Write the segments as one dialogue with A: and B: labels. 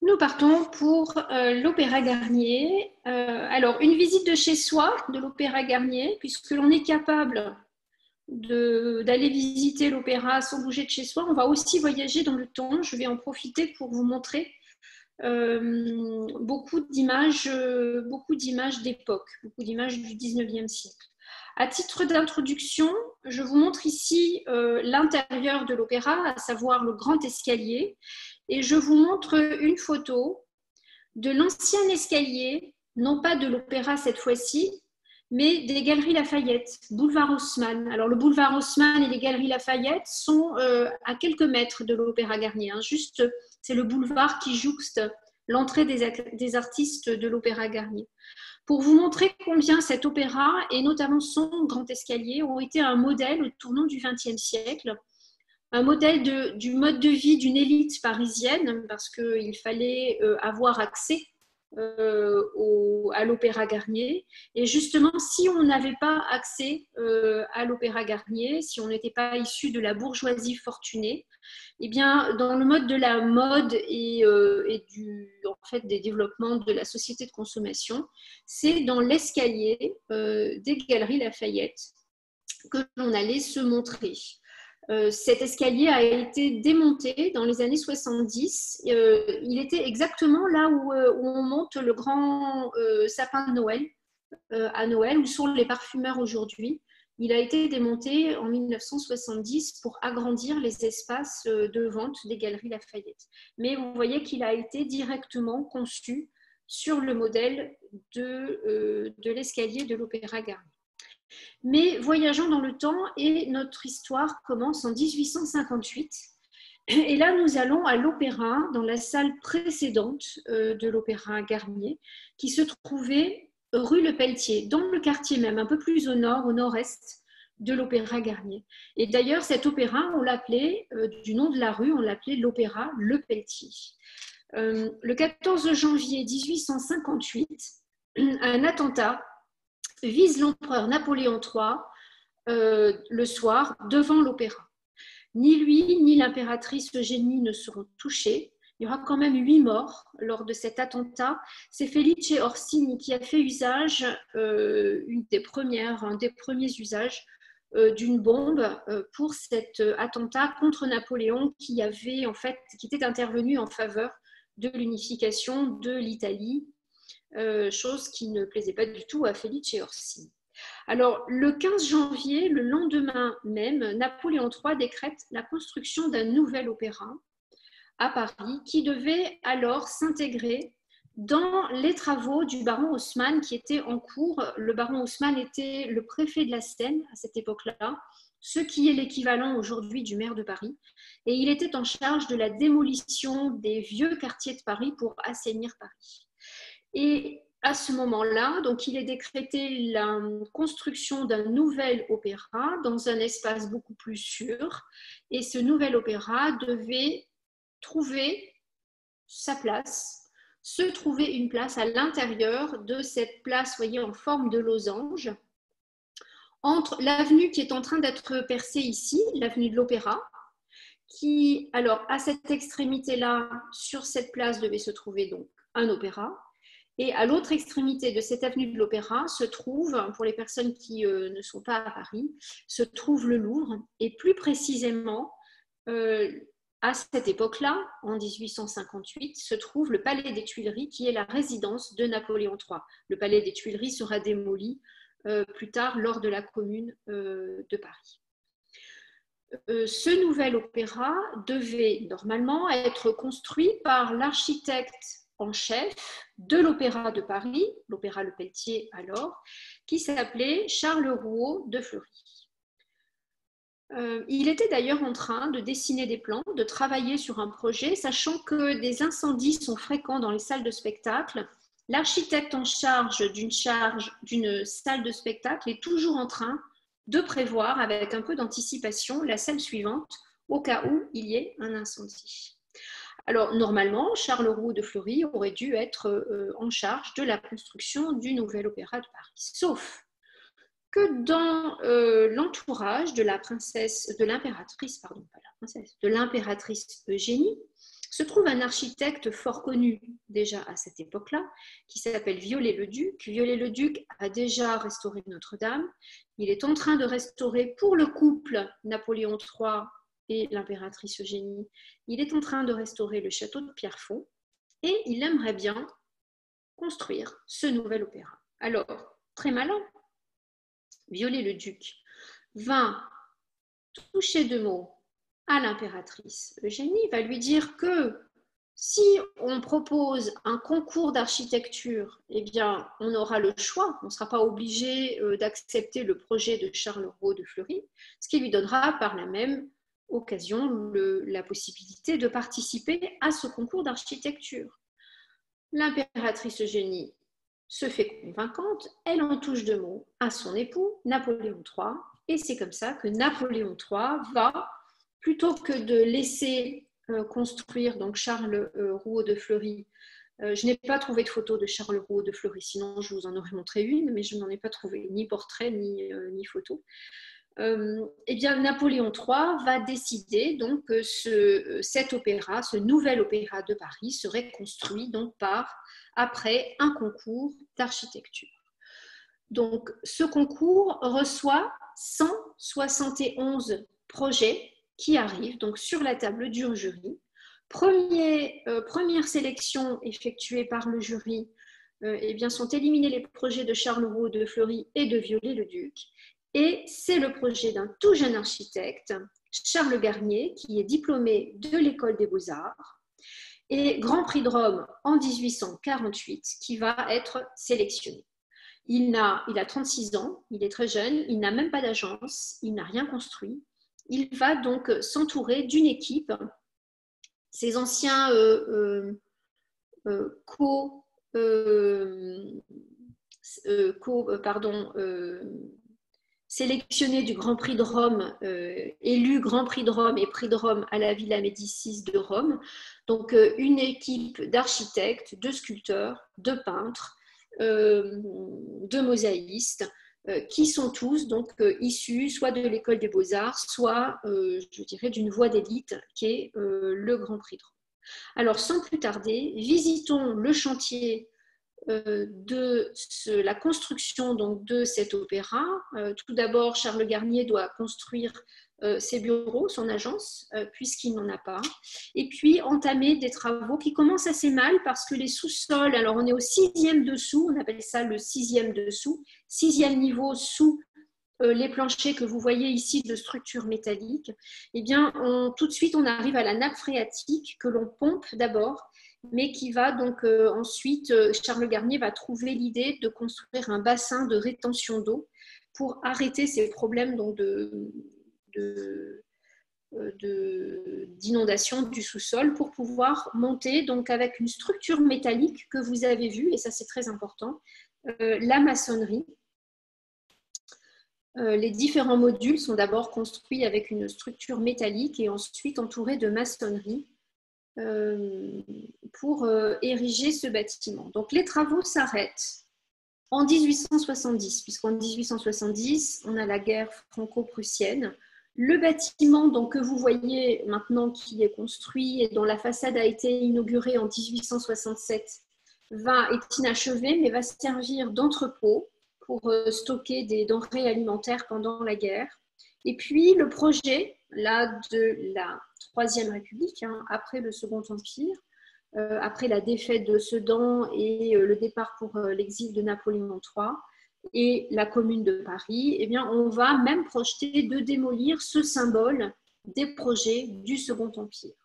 A: Nous partons pour l'Opéra Garnier. Alors, une visite de chez soi de l'Opéra Garnier, puisque l'on est capable d'aller visiter l'opéra sans bouger de chez soi. On va aussi voyager dans le temps. Je vais en profiter pour vous montrer beaucoup d'images d'époque, beaucoup d'images du 19e siècle. À titre d'introduction, je vous montre ici l'intérieur de l'opéra, à savoir le grand escalier, et je vous montre une photo de l'ancien escalier, non pas de l'opéra cette fois-ci, mais des Galeries Lafayette, boulevard Haussmann. Alors le boulevard Haussmann et les Galeries Lafayette sont à quelques mètres de l'Opéra Garnier. Juste, c'est le boulevard qui jouxte l'entrée des artistes de l'Opéra Garnier. Pour vous montrer combien cet opéra, et notamment son grand escalier, ont été un modèle au tournant du XXe siècle, un modèle du mode de vie d'une élite parisienne, parce qu'il fallait avoir accès à l'Opéra Garnier. Et justement, si on n'avait pas accès à l'Opéra Garnier, si on n'était pas issu de la bourgeoisie fortunée, eh bien, dans le mode de la mode et en fait, des développements de la société de consommation, c'est dans l'escalier des Galeries Lafayette que l'on allait se montrer. Cet escalier a été démonté dans les années 70. Il était exactement là où on monte le grand sapin de Noël, à Noël, où sont les parfumeurs aujourd'hui. Il a été démonté en 1970 pour agrandir les espaces de vente des Galeries Lafayette. Mais vous voyez qu'il a été directement conçu sur le modèle de l'escalier de l'Opéra Garnier. Mais voyageons dans le temps et notre histoire commence en 1858. Et là, nous allons à l'opéra, dans la salle précédente de l'Opéra Garnier, qui se trouvait rue Le Pelletier, dans le quartier même, un peu plus au nord, au nord-est de l'Opéra Garnier. Et d'ailleurs, cet opéra, on l'appelait, du nom de la rue, on l'appelait l'Opéra Le Pelletier. Le 14 janvier 1858, un attentat vise l'empereur Napoléon III le soir devant l'opéra. Ni lui ni l'impératrice Eugénie ne seront touchés. Il y aura quand même 8 morts lors de cet attentat. C'est Felice Orsini qui a fait usage, un des premiers usages d'une bombe pour cet attentat contre Napoléon qui était intervenu en faveur de l'unification de l'Italie, chose qui ne plaisait pas du tout à Felice Orsini. Alors, le 15 janvier, le lendemain même, Napoléon III décrète la construction d'un nouvel opéra à Paris qui devait alors s'intégrer dans les travaux du baron Haussmann qui étaient en cours. Le baron Haussmann était le préfet de la Seine à cette époque-là, ce qui est l'équivalent aujourd'hui du maire de Paris. Et il était en charge de la démolition des vieux quartiers de Paris pour assainir Paris. Et à ce moment-là, donc, il est décrété la construction d'un nouvel opéra dans un espace beaucoup plus sûr. Et ce nouvel opéra devait trouver sa place, se trouver une place à l'intérieur de cette place, voyez, en forme de losange, entre l'avenue qui est en train d'être percée ici, l'avenue de l'Opéra, qui, alors, à cette extrémité-là, sur cette place, devait se trouver donc un opéra. Et à l'autre extrémité de cette avenue de l'Opéra se trouve, pour les personnes qui ne sont pas à Paris, se trouve le Louvre. Et plus précisément, à cette époque-là, en 1858, se trouve le Palais des Tuileries, qui est la résidence de Napoléon III. Le Palais des Tuileries sera démoli plus tard lors de la Commune de Paris. Ce nouvel opéra devait normalement être construit par l'architecte en chef de l'Opéra de Paris, l'Opéra Le Pelletier alors, qui s'appelait Charles Rouault de Fleury. Il était d'ailleurs en train de dessiner des plans, de travailler sur un projet, sachant que des incendies sont fréquents dans les salles de spectacle. L'architecte en charge d'une salle de spectacle est toujours en train de prévoir, avec un peu d'anticipation, la salle suivante, au cas où il y ait un incendie. Alors, normalement, Charles Rouault de Fleury aurait dû être en charge de la construction du nouvel opéra de Paris. Sauf que dans l'impératrice Eugénie, se trouve un architecte fort connu déjà à cette époque-là, qui s'appelle Viollet-le-Duc. Viollet-le-Duc a déjà restauré Notre-Dame. Il est en train de restaurer pour le couple Napoléon III et l'impératrice Eugénie, il est en train de restaurer le château de Pierrefonds et il aimerait bien construire ce nouvel opéra. Alors, très malin, Viollet-le-Duc va toucher deux mots à l'impératrice Eugénie, va lui dire que si on propose un concours d'architecture, eh bien, on aura le choix, on ne sera pas obligé d'accepter le projet de Charles Roux de Fleury, ce qui lui donnera par la même occasion la possibilité de participer à ce concours d'architecture. L'impératrice Eugénie se fait convaincante, elle en touche deux mots à son époux, Napoléon III, et c'est comme ça que Napoléon III va, plutôt que de laisser construire donc Charles Rouault de Fleury, je n'ai pas trouvé de photo de Charles Rouault de Fleury, sinon je vous en aurais montré une, mais je n'en ai pas trouvé ni portrait ni photo. Eh bien, Napoléon III va décider donc que cet opéra, ce nouvel opéra de Paris, serait construit donc après un concours d'architecture. Donc, ce concours reçoit 171 projets qui arrivent donc sur la table du jury. Première sélection effectuée par le jury, eh bien, sont éliminés les projets de Charles Rouault de Fleury et de Viollet-le-Duc. Et c'est le projet d'un tout jeune architecte, Charles Garnier, qui est diplômé de l'École des Beaux-Arts et Grand Prix de Rome en 1848, qui va être sélectionné. Il a 36 ans, il est très jeune, il n'a même pas d'agence, il n'a rien construit. Il va donc s'entourer d'une équipe, ses anciens sélectionné du Grand Prix de Rome, élu Grand Prix de Rome et Prix de Rome à la Villa Médicis de Rome. Donc, une équipe d'architectes, de sculpteurs, de peintres, de mosaïstes, qui sont tous donc issus soit de l'école des Beaux-Arts, soit, je dirais, d'une voie d'élite qui est le Grand Prix de Rome. Alors, sans plus tarder, visitons le chantier de la construction donc, de cet opéra. Tout d'abord, Charles Garnier doit construire ses bureaux, son agence, puisqu'il n'en a pas. Et puis, entamer des travaux qui commencent assez mal parce que les sous-sols, alors on est au 6e dessous, on appelle ça le 6e dessous, 6e niveau sous les planchers que vous voyez ici de structure métallique. Eh bien, tout de suite, on arrive à la nappe phréatique que l'on pompe d'abord, mais qui va donc ensuite, Charles Garnier va trouver l'idée de construire un bassin de rétention d'eau pour arrêter ces problèmes donc, d'inondation du sous-sol pour pouvoir monter donc avec une structure métallique que vous avez vue, et ça c'est très important, la maçonnerie. Les différents modules sont d'abord construits avec une structure métallique et ensuite entourés de maçonnerie pour ériger ce bâtiment. Donc les travaux s'arrêtent en 1870, puisqu'en 1870, on a la guerre franco-prussienne. Le bâtiment donc, que vous voyez maintenant qui est construit et dont la façade a été inaugurée en 1867 est inachevé, mais va servir d'entrepôt pour stocker des denrées alimentaires pendant la guerre. Et puis le projet là, de la Troisième République, après le Second Empire, après la défaite de Sedan et le départ pour l'exil de Napoléon III et la Commune de Paris, eh bien, on va même projeter de démolir ce symbole des projets du Second Empire.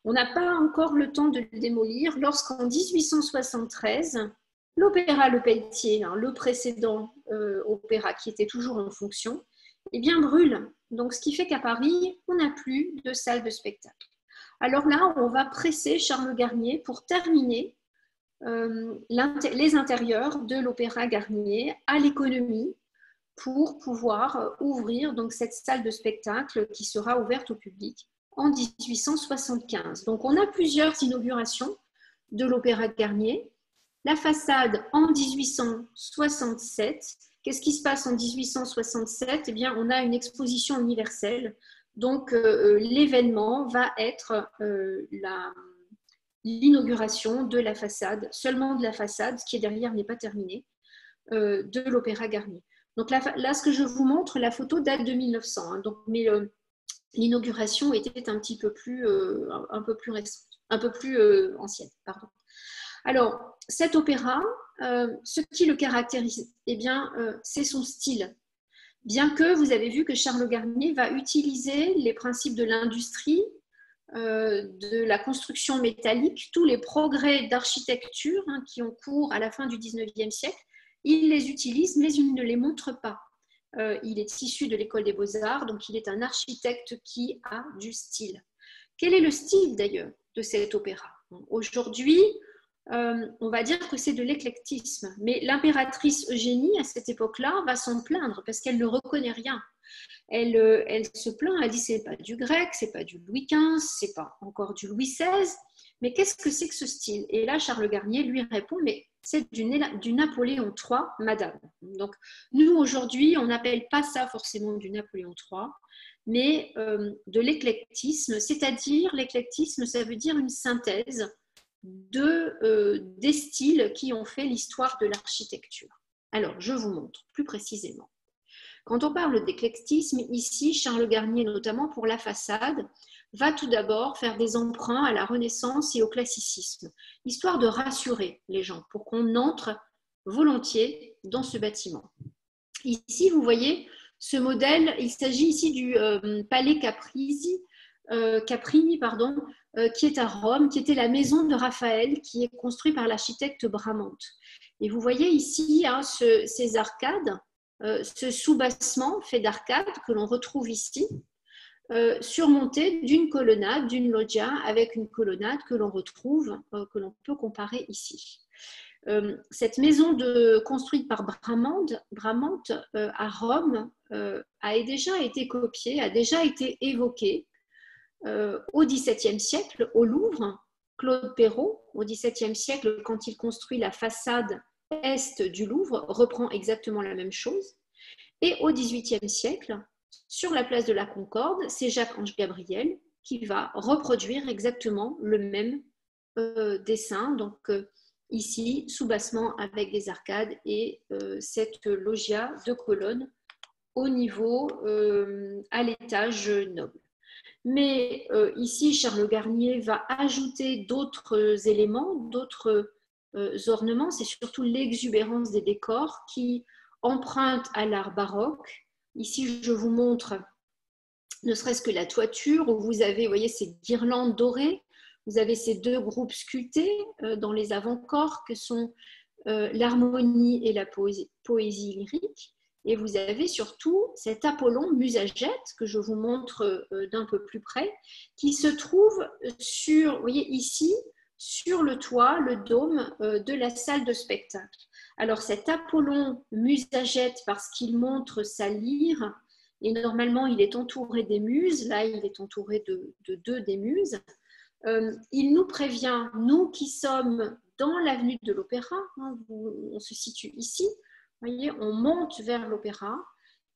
A: On n'a pas encore le temps de le démolir lorsqu'en 1873, l'Opéra Le Pelletier, le précédent opéra qui était toujours en fonction, eh bien, brûle. Donc, ce qui fait qu'à Paris, on n'a plus de salle de spectacle. Alors là, on va presser Charles Garnier pour terminer les intérieurs de l'Opéra Garnier à l'économie pour pouvoir ouvrir donc, cette salle de spectacle qui sera ouverte au public en 1875. Donc, on a plusieurs inaugurations de l'Opéra Garnier. La façade en 1867. Qu'est-ce qui se passe en 1867 ? Eh bien, on a une exposition universelle. Donc, l'événement va être l'inauguration de la façade, seulement de la façade, ce qui est derrière n'est pas terminé, de l'Opéra Garnier. Donc là, ce que je vous montre, la photo date de 1900, hein, donc, mais l'inauguration était un peu plus récente, un peu plus ancienne, pardon. Alors, cet opéra, ce qui le caractérise, eh bien, c'est son style. Bien que vous avez vu que Charles Garnier va utiliser les principes de l'industrie, de la construction métallique, tous les progrès d'architecture qui ont cours à la fin du 19e siècle, il les utilise, mais il ne les montre pas. Il est issu de l'école des beaux-arts, donc il est un architecte qui a du style. Quel est le style d'ailleurs de cet opéra? Aujourd'hui, on va dire que c'est de l'éclectisme, mais l'impératrice Eugénie, à cette époque-là, va s'en plaindre parce qu'elle ne reconnaît rien. Elle se plaint, elle dit c'est pas du grec, c'est pas du Louis XV, c'est pas encore du Louis XVI, mais qu'est-ce que c'est que ce style? Et là, Charles Garnier lui répond, mais c'est du Napoléon III, madame. Donc, nous, aujourd'hui, on n'appelle pas ça forcément du Napoléon III, mais de l'éclectisme, c'est-à-dire l'éclectisme, ça veut dire une synthèse des styles qui ont fait l'histoire de l'architecture. Alors, je vous montre plus précisément. Quand on parle d'éclectisme, ici, Charles Garnier, notamment pour la façade, va tout d'abord faire des emprunts à la Renaissance et au classicisme, histoire de rassurer les gens pour qu'on entre volontiers dans ce bâtiment. Ici, vous voyez ce modèle, il s'agit ici du Palais Caprini, qui est à Rome, qui était la maison de Raphaël, qui est construite par l'architecte Bramante. Et vous voyez ici ces arcades, ce soubassement fait d'arcades que l'on retrouve ici, surmonté d'une colonnade, d'une loggia, avec une colonnade que l'on retrouve, que l'on peut comparer ici. Cette maison construite par Bramante à Rome a déjà été copiée, a déjà été évoquée au XVIIe siècle au Louvre. Claude Perrault, au XVIIe siècle, quand il construit la façade est du Louvre, reprend exactement la même chose. Et au XVIIIe siècle, sur la place de la Concorde, c'est Jacques-Ange Gabriel qui va reproduire exactement le même dessin. Donc ici, soubassement avec des arcades et cette loggia de colonnes au niveau, à l'étage noble. Mais ici, Charles Garnier va ajouter d'autres éléments, d'autres ornements. C'est surtout l'exubérance des décors qui emprunte à l'art baroque. Ici, je vous montre ne serait-ce que la toiture où vous avez, vous voyez, ces guirlandes dorées. Vous avez ces deux groupes sculptés dans les avant-corps que sont l'harmonie et la poésie lyrique. Et vous avez surtout cet Apollon Musagète que je vous montre d'un peu plus près, qui se trouve sur, vous voyez ici, sur le toit, le dôme de la salle de spectacle. Alors cet Apollon Musagète, parce qu'il montre sa lyre, et normalement il est entouré des muses, là il est entouré de deux des muses, il nous prévient, nous qui sommes dans l'avenue de l'Opéra, on se situe ici, voyez, on monte vers l'Opéra,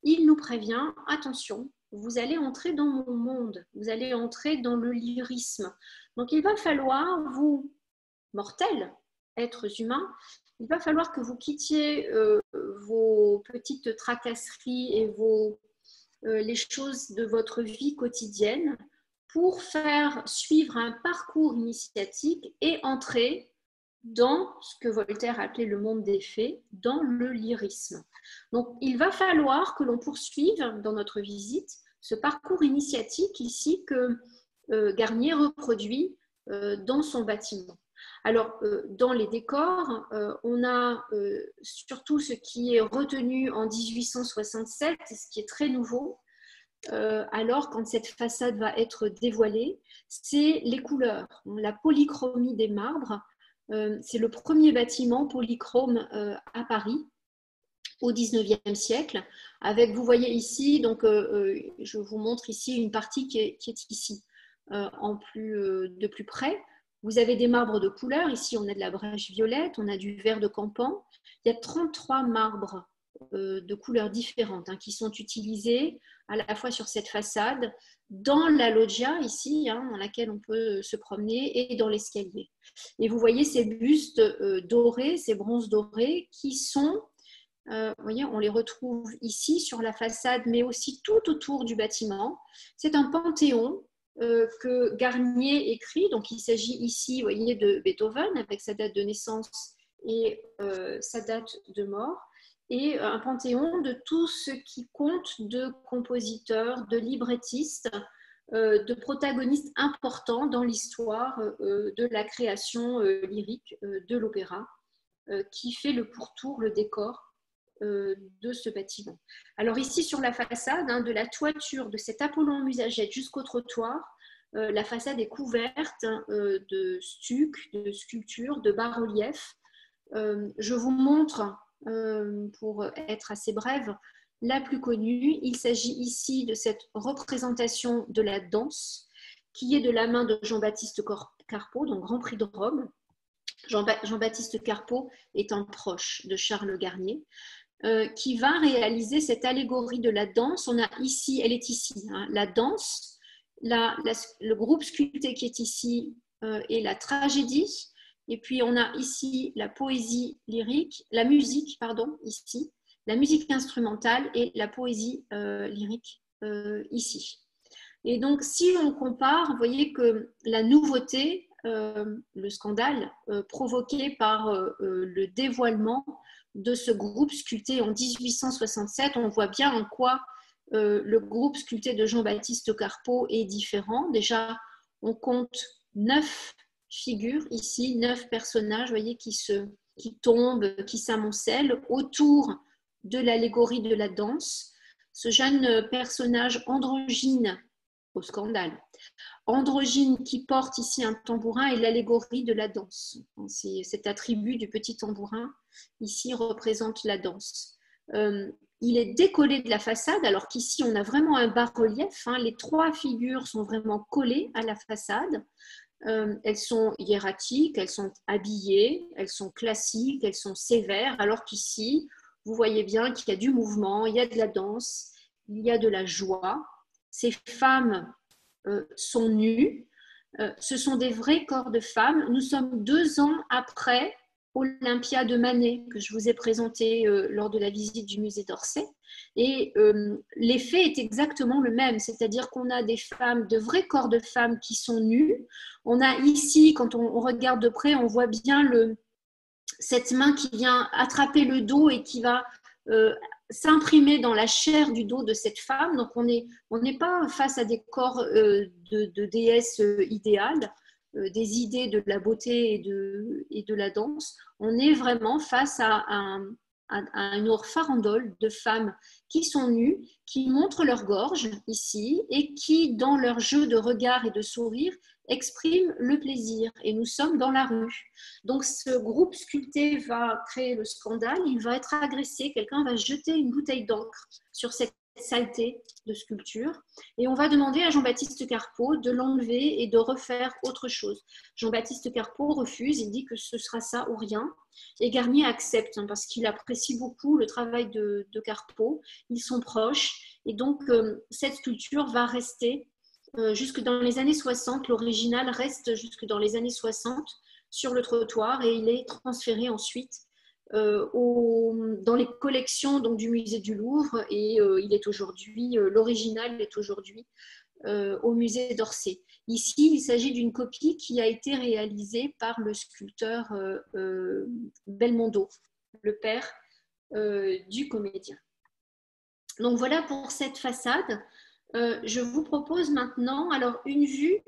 A: il nous prévient, attention, vous allez entrer dans mon monde, vous allez entrer dans le lyrisme. Donc il va falloir, vous, mortels, êtres humains, il va falloir que vous quittiez vos petites tracasseries et les choses de votre vie quotidienne pour faire suivre un parcours initiatique et entrer dans ce que Voltaire appelait le monde des fées, dans le lyrisme. Donc, il va falloir que l'on poursuive dans notre visite ce parcours initiatique ici que Garnier reproduit dans son bâtiment. Alors, dans les décors, on a surtout ce qui est retenu en 1867, ce qui est très nouveau, alors quand cette façade va être dévoilée, c'est les couleurs, la polychromie des marbres. C'est le premier bâtiment polychrome à Paris au XIXe siècle. Avec, vous voyez ici, donc je vous montre ici une partie qui est ici, de plus près. Vous avez des marbres de couleur. Ici, on a de la brèche violette, on a du vert de Campan. Il y a 33 marbres de couleurs différentes qui sont utilisées à la fois sur cette façade, dans la loggia ici, dans laquelle on peut se promener, et dans l'escalier. Et vous voyez ces bustes dorés, ces bronzes dorés qui sont, vous voyez, on les retrouve ici sur la façade, mais aussi tout autour du bâtiment. C'est un panthéon que Garnier écrit. Donc il s'agit ici, vous voyez, de Beethoven avec sa date de naissance et sa date de mort, et un panthéon de tout ce qui compte de compositeurs, de librettistes, de protagonistes importants dans l'histoire de la création lyrique de l'opéra, qui fait le pourtour, le décor de ce bâtiment. Alors ici sur la façade, de la toiture de cet Apollon Musagète jusqu'au trottoir, la façade est couverte de stucs, de sculptures, de bas-reliefs. Je vous montre, pour être assez brève, la plus connue. Il s'agit ici de cette représentation de la danse qui est de la main de Jean-Baptiste Carpeaux, donc Grand Prix de Rome. Jean-Baptiste Carpeaux étant proche de Charles Garnier, qui va réaliser cette allégorie de la danse. On a ici, elle est ici, la danse, le groupe sculpté qui est ici et la tragédie. Et puis on a ici la poésie lyrique, la musique, pardon, ici, la musique instrumentale et la poésie lyrique ici. Et donc si on compare, vous voyez que la nouveauté, le scandale provoqué par le dévoilement de ce groupe sculpté en 1867, on voit bien en quoi le groupe sculpté de Jean-Baptiste Carpeaux est différent. Déjà, on compte 9 figures ici, 9 personnages, vous voyez, qui tombent, qui s'amoncellent autour de l'allégorie de la danse. Ce jeune personnage androgyne, au scandale, androgyne qui porte ici un tambourin est l'allégorie de la danse. C'est cet attribut du petit tambourin ici représente la danse. Il est décollé de la façade, alors qu'ici on a vraiment un bas-relief. Les 3 figures sont vraiment collées à la façade. Elles sont hiératiques, elles sont habillées, elles sont classiques, elles sont sévères, alors qu'ici, vous voyez bien qu'il y a du mouvement, il y a de la danse, il y a de la joie. Ces femmes sont nues, ce sont des vrais corps de femmes. Nous sommes 2 ans après Olympia de Manet, que je vous ai présenté lors de la visite du musée d'Orsay. Et l'effet est exactement le même, c'est-à-dire qu'on a des femmes, de vrais corps de femmes qui sont nus. On a ici, quand on regarde de près, on voit bien cette main qui vient attraper le dos et qui va s'imprimer dans la chair du dos de cette femme. Donc on n'est pas face à des corps de déesses idéales, des idées de la beauté et de la danse. On est vraiment face à une farandole de femmes qui sont nues, qui montrent leur gorge ici et qui, dans leur jeu de regard et de sourire, expriment le plaisir. Et nous sommes dans la rue. Donc ce groupe sculpté va créer le scandale, il va être agressé, quelqu'un va jeter une bouteille d'encre sur cette saleté de sculpture et on va demander à Jean-Baptiste Carpeaux de l'enlever et de refaire autre chose. Jean-Baptiste Carpeaux refuse, il dit que ce sera ça ou rien, et Garnier accepte parce qu'il apprécie beaucoup le travail de Carpeaux, ils sont proches et donc cette sculpture va rester jusque dans les années 60, l'original reste jusque dans les années 60 sur le trottoir et il est transféré ensuite dans les collections donc, du musée du Louvre et il est aujourd'hui, l'original est aujourd'hui au musée d'Orsay. Ici, il s'agit d'une copie qui a été réalisée par le sculpteur Belmondo, le père du comédien. Donc voilà pour cette façade. Je vous propose maintenant alors une vue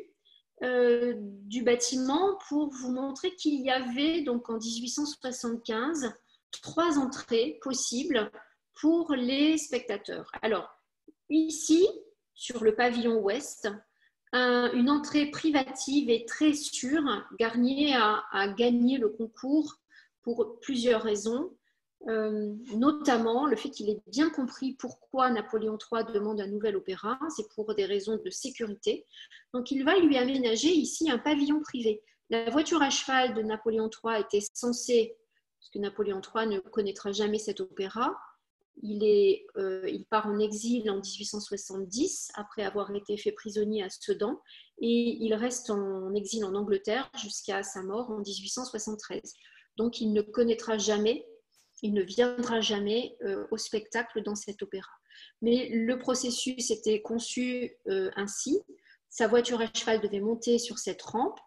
A: du bâtiment pour vous montrer qu'il y avait donc en 1875 3 entrées possibles pour les spectateurs. Alors ici, sur le pavillon ouest, une entrée privative est très sûre. Garnier a gagné le concours pour plusieurs raisons. Notamment le fait qu'il ait bien compris pourquoi Napoléon III demande un nouvel opéra, c'est pour des raisons de sécurité. Donc il va lui aménager ici un pavillon privé. La voiture à cheval de Napoléon III était censée, parce que Napoléon III ne connaîtra jamais cet opéra, il part en exil en 1870 après avoir été fait prisonnier à Sedan et il reste en exil en Angleterre jusqu'à sa mort en 1873. Donc il ne connaîtra jamais, il ne viendra jamais au spectacle dans cet opéra. Mais le processus était conçu ainsi. Sa voiture à cheval devait monter sur cette rampe,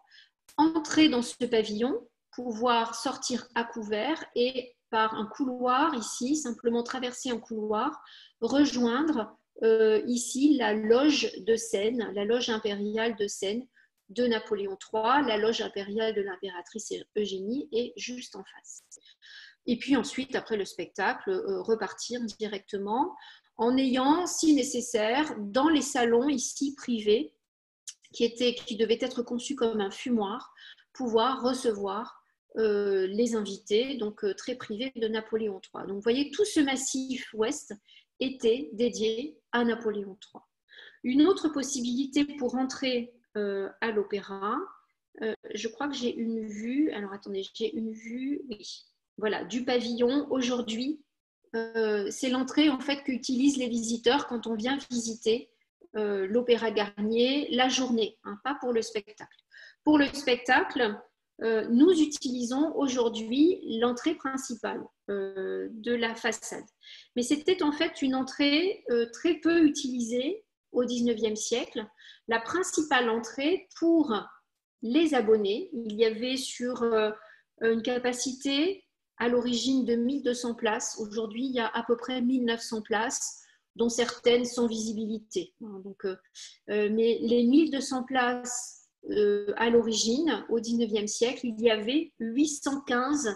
A: entrer dans ce pavillon, pouvoir sortir à couvert et par un couloir ici, simplement traverser un couloir, rejoindre ici la loge de Seine, la loge impériale de Seine de Napoléon III, la loge impériale de l'impératrice Eugénie est juste en face. Et puis ensuite, après le spectacle, repartir directement en ayant, si nécessaire, dans les salons ici privés, qui devaient être conçus comme un fumoir, pouvoir recevoir les invités, donc très privés de Napoléon III. Donc vous voyez, tout ce massif ouest était dédié à Napoléon III. Une autre possibilité pour entrer à l'opéra, je crois que j'ai une vue, alors attendez, j'ai une vue, oui, voilà, du pavillon aujourd'hui. C'est l'entrée en fait qu'utilisent les visiteurs quand on vient visiter l'Opéra Garnier la journée, hein, pas pour le spectacle. Pour le spectacle, nous utilisons aujourd'hui l'entrée principale de la façade. Mais c'était en fait une entrée très peu utilisée au XIXe siècle. La principale entrée pour les abonnés, il y avait sur une capacité à l'origine de 1200 places. Aujourd'hui, il y a à peu près 1900 places, dont certaines sans visibilité. Donc, mais les 1200 places à l'origine, au XIXe siècle, il y avait 815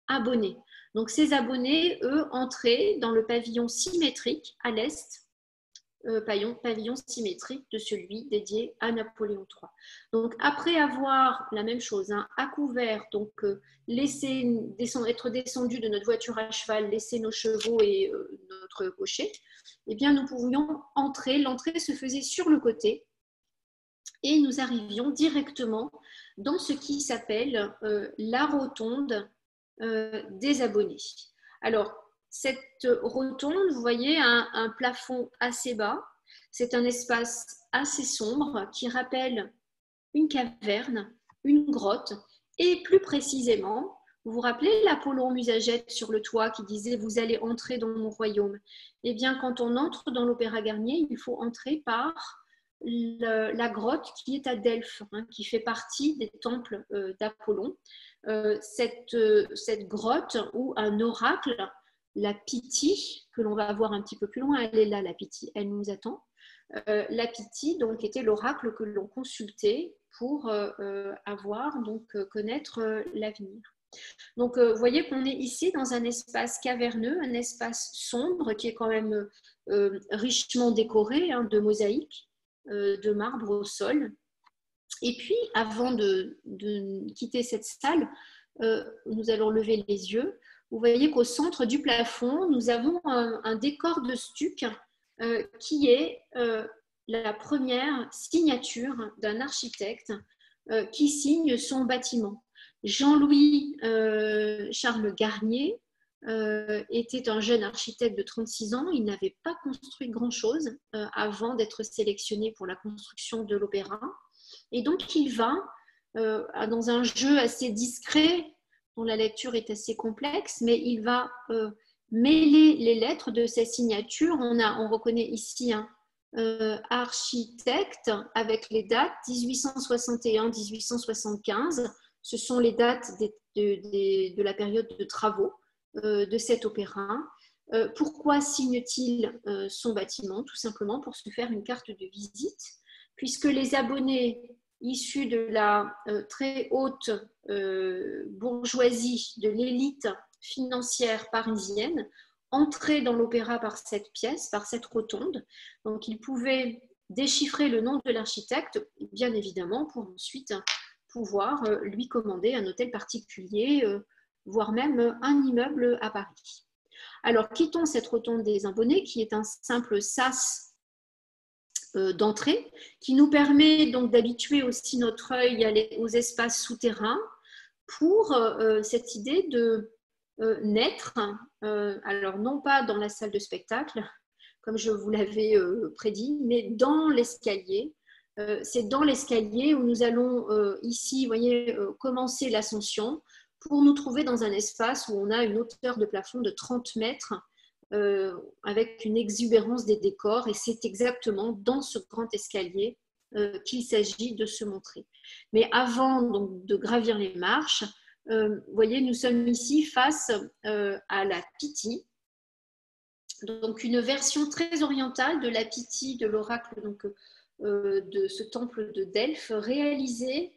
A: abonnés. Donc ces abonnés, eux, entraient dans le pavillon symétrique à l'est, pavillon symétrique de celui dédié à Napoléon III. Donc après avoir la même chose, hein, à couvert, donc être descendu de notre voiture à cheval, laisser nos chevaux et notre cocher, eh bien nous pouvions entrer. L'entrée se faisait sur le côté et nous arrivions directement dans ce qui s'appelle la rotonde des abonnés. Alors, cette rotonde, vous voyez, un plafond assez bas. C'est un espace assez sombre qui rappelle une caverne, une grotte. Et plus précisément, vous vous rappelez l'Apollon Musagète sur le toit qui disait « Vous allez entrer dans mon royaume ». Eh bien, quand on entre dans l'Opéra Garnier, il faut entrer par la grotte qui est à Delphes, hein, qui fait partie des temples d'Apollon. Cette grotte où un oracle, la Pythie, que l'on va voir un petit peu plus loin, elle est là, la Pythie, elle nous attend. La Pythie, donc, était l'oracle que l'on consultait pour connaître l'avenir. Donc, vous voyez qu'on est ici dans un espace caverneux, un espace sombre qui est quand même richement décoré, hein, de mosaïques, de marbre au sol. Et puis, avant de quitter cette salle, nous allons lever les yeux. Vous voyez qu'au centre du plafond, nous avons un décor de stuc qui est la première signature d'un architecte qui signe son bâtiment. Jean-Louis Charles Garnier était un jeune architecte de 36 ans. Il n'avait pas construit grand-chose avant d'être sélectionné pour la construction de l'opéra. Et donc, il va, dans un jeu assez discret, dont la lecture est assez complexe, mais il va mêler les lettres de sa signature. On reconnaît ici un architecte avec les dates 1861-1875. Ce sont les dates de la période de travaux de cet opéra. Pourquoi signe-t-il son bâtiment? Tout simplement pour se faire une carte de visite, puisque les abonnés issus de la très haute bourgeoisie, de l'élite financière parisienne, entraient dans l'opéra par cette pièce, par cette rotonde. Donc, ils pouvaient déchiffrer le nom de l'architecte, bien évidemment, pour ensuite pouvoir lui commander un hôtel particulier, voire même un immeuble à Paris. Alors, quittons cette rotonde des abonnés, qui est un simple sas d'entrée, qui nous permet donc d'habituer aussi notre œil aux espaces souterrains pour cette idée naître, alors non pas dans la salle de spectacle, comme je vous l'avais prédit, mais dans l'escalier. C'est dans l'escalier où nous allons ici, vous voyez, commencer l'ascension pour nous trouver dans un espace où on a une hauteur de plafond de 30 mètres avec une exubérance des décors, et c'est exactement dans ce grand escalier qu'il s'agit de se montrer. Mais avant donc, de gravir les marches, vous voyez, nous sommes ici face à la Pythie, donc une version très orientale de la Pythie, de l'oracle de ce temple de Delphes, réalisé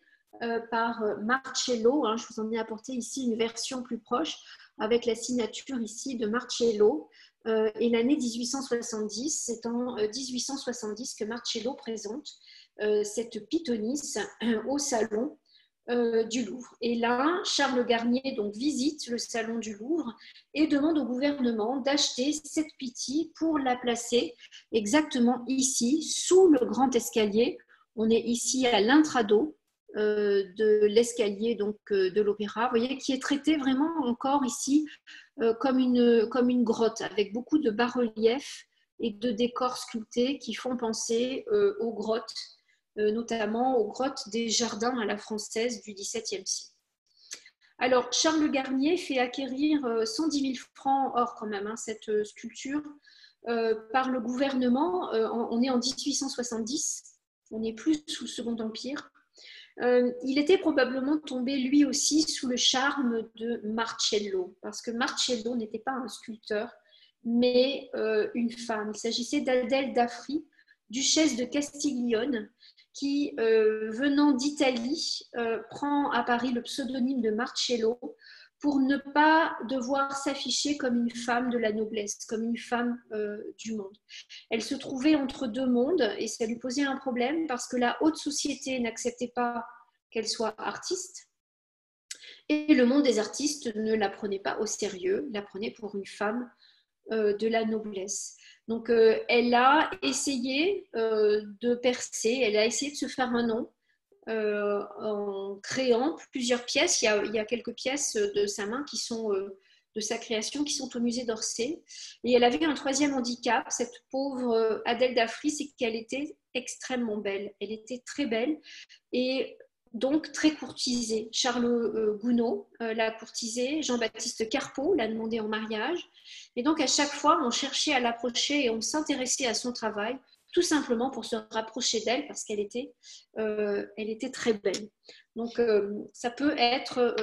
A: par Marcello. Je vous en ai apporté ici une version plus proche avec la signature ici de Marcello. Et l'année 1870, c'est en 1870 que Marcello présente cette Pythonisse au salon du Louvre. Et là, Charles Garnier donc, visite le salon du Louvre et demande au gouvernement d'acheter cette Pythie pour la placer exactement ici, sous le grand escalier. On est ici à l'intrado de l'escalier de l'opéra, vous voyez, qui est traité vraiment encore ici comme une grotte, avec beaucoup de bas-reliefs et de décors sculptés qui font penser aux grottes, notamment aux grottes des jardins à la française du XVIIe siècle. Alors, Charles Garnier fait acquérir 110 000 francs or quand même, cette sculpture, par le gouvernement. On est en 1870, on n'est plus sous le Second Empire. Il était probablement tombé lui aussi sous le charme de Marcello, parce que Marcello n'était pas un sculpteur, mais une femme. Il s'agissait d'Adèle d'Affry, duchesse de Castiglione, qui, venant d'Italie, prend à Paris le pseudonyme de Marcello pour ne pas devoir s'afficher comme une femme de la noblesse, comme une femme du monde. Elle se trouvait entre deux mondes et ça lui posait un problème parce que la haute société n'acceptait pas qu'elle soit artiste et le monde des artistes ne la prenait pas au sérieux, la prenait pour une femme de la noblesse. Donc, elle a essayé de percer, elle a essayé de se faire un nom en créant plusieurs pièces. Il y a quelques pièces de sa main qui sont de sa création qui sont au musée d'Orsay. Et elle avait un troisième handicap, cette pauvre Adèle d'Affry, c'est qu'elle était extrêmement belle. Elle était très belle et donc très courtisée. Charles Gounod l'a courtisée, Jean-Baptiste Carpeaux l'a demandé en mariage. Et donc à chaque fois, on cherchait à l'approcher et on s'intéressait à son travail, tout simplement pour se rapprocher d'elle parce qu'elle était très belle. Donc ça peut être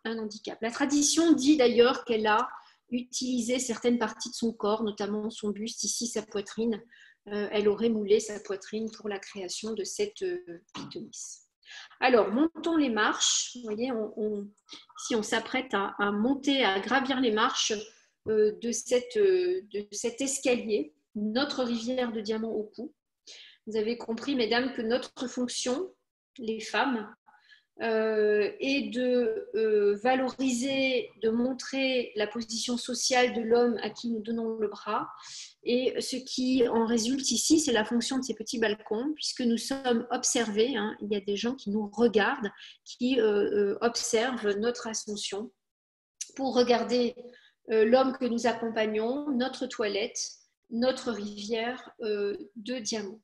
A: un handicap. La tradition dit d'ailleurs qu'elle a utilisé certaines parties de son corps, notamment son buste, ici sa poitrine. Elle aurait moulé sa poitrine pour la création de cette pythonisse. Alors, montons les marches. Vous voyez, si on s'apprête à monter, à gravir les marches de cet escalier, notre rivière de diamants au cou. Vous avez compris, mesdames, que notre fonction, les femmes, est de valoriser, de montrer la position sociale de l'homme à qui nous donnons le bras. Et ce qui en résulte ici, c'est la fonction de ces petits balcons, puisque nous sommes observés. Il y a des gens qui nous regardent, qui observent notre ascension pour regarder l'homme que nous accompagnons, notre toilette, notre rivière de diamants.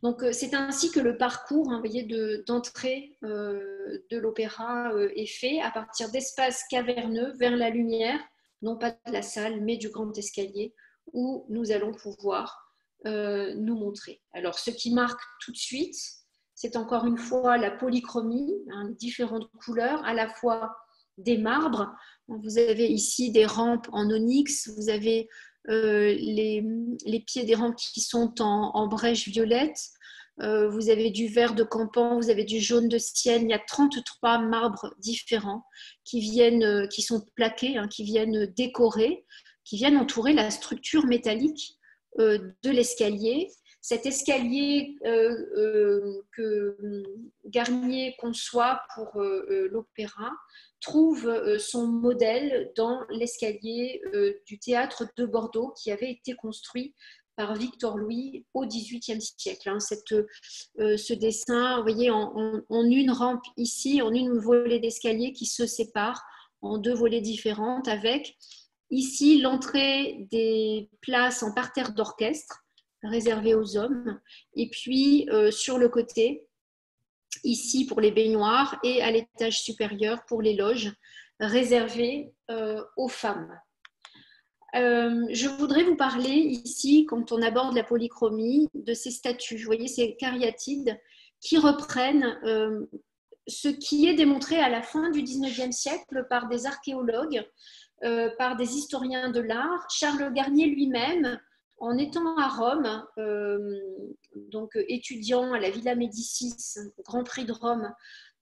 A: Donc, c'est ainsi que le parcours, vous voyez, d'entrée de l'opéra est fait à partir d'espaces caverneux vers la lumière, non pas de la salle, mais du grand escalier où nous allons pouvoir nous montrer. Alors, ce qui marque tout de suite, c'est encore une fois la polychromie, les différentes couleurs, à la fois des marbres. Vous avez ici des rampes en onyx, vous avez les pieds des rampes qui sont en brèche violette, vous avez du vert de Campan, vous avez du jaune de Sienne. Il y a 33 marbres différents qui sont plaqués, qui viennent décorer, qui viennent entourer la structure métallique de l'escalier. Cet escalier que Garnier conçoit pour l'opéra trouve son modèle dans l'escalier du théâtre de Bordeaux qui avait été construit par Victor Louis au XVIIIe siècle. Ce dessin, vous voyez, en une rampe ici, en une volée d'escalier qui se sépare en 2 volets différents avec ici l'entrée des places en parterre d'orchestre réservées aux hommes et puis sur le côté, ici pour les baignoires et à l'étage supérieur pour les loges réservées aux femmes. Je voudrais vous parler ici, quand on aborde la polychromie, de ces statues. Vous voyez, ces cariatides qui reprennent ce qui est démontré à la fin du 19e siècle par des archéologues, par des historiens de l'art. Charles Garnier lui-même, en étant à Rome, donc étudiant à la Villa Médicis, Grand Prix de Rome,